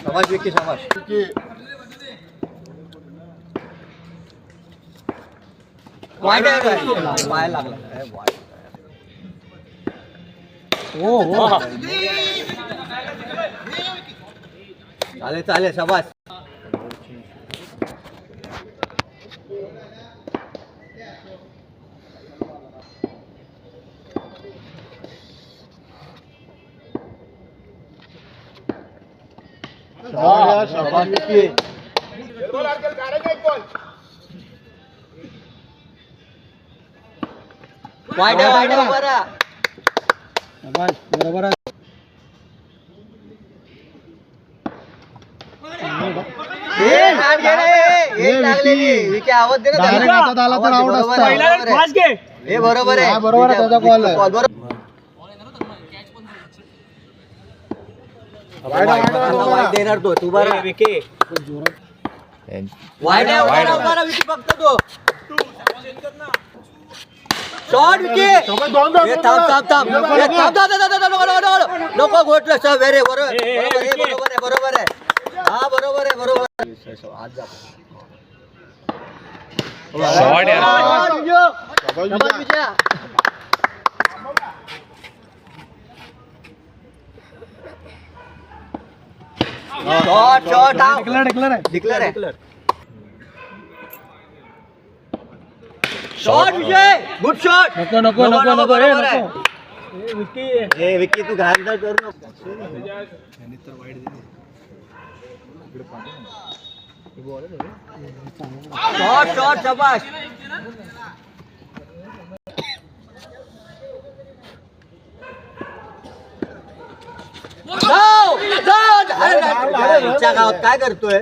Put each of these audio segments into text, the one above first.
शाबाश विकी शाबाश. वाईट आहे पाय लागला. चालेल चालेल शाबाश. शाबाश विकी. वाईट आहे बरोबर. बरोबर. विकी आवाज दे ना. बरोबर आहे बरोबर आहे. वाईट देणार तो तू बरं विकी. वाईट आहे विकी फक्त तो. शॉट विकी. नको घोटलं सब वेरे बरोबर आहे. हा बरोबर आहे बरोबर. आज जा शॉट यार. Declare. Shot Vijay. Good shot. नको विकी तू घाल करू नको. शॉट शाबाश. गावात काय करतोय.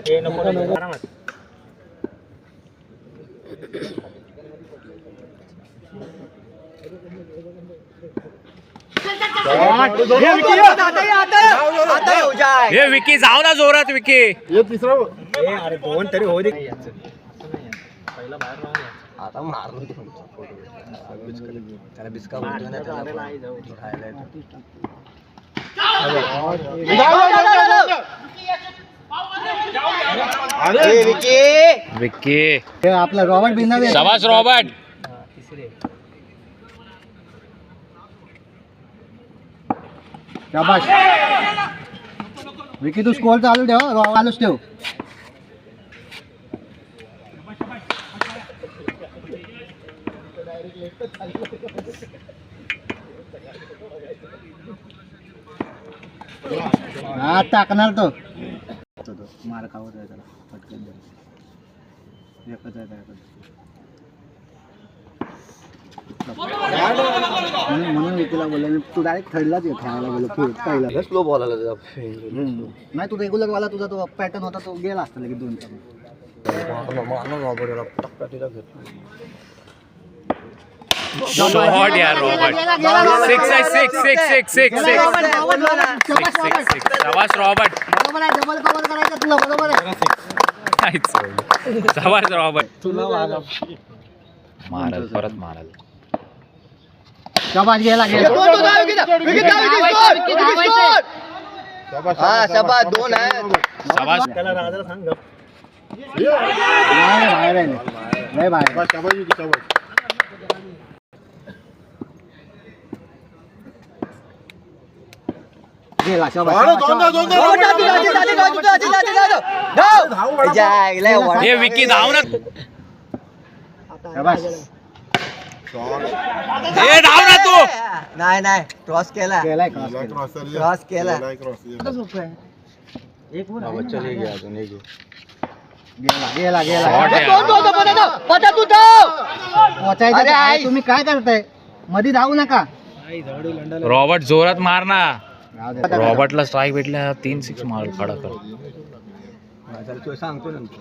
हे विकी जाऊ ना जोरात विकी. अरे दोन तरी होऊ दे. आता मारलो त्याला बिस्का विकी. आपला रॉबर्ट बिना. शाबाश रॉबर्ट. शाबाश विकी. तू स्कोर चालू ठेव. चालूच ठेव. हा टाकणार तो. मार खावत आहे त्याला पटकन. म्हणून विकीला बोलले तू डायरेक्ट थर्डलाच खेळायला गेलो. पहिला स्लो बॉल आला. नाही तू रेग्युलर वाला तुझा तो पॅटर्न होता तो गेला असता लगेच 2 शॉट यार रॉबर्ट. 6 शाबाश रॉबर्ट. डबल कव्हर करायचं तुला. बरोबर आहे. शाबाश रॉबर्ट. मारल परत मारल. शाबाश गेला. हा शाबाश. 2 आहे. शाबाश. त्याला राजाला सांग. बाहेर आहे नाही बाहेर. गेला हे विकी धाव ना. हे धाव ना तू. नाही क्रॉस केला. क्रॉस केला. तुम्ही काय करताय. मध्ये धावू नका. रॉबर्ट जोरात मार ना. रॉबर्टला स्ट्राईक भेटल्या 3-6 मार खडा कर. सांगतो नंतर.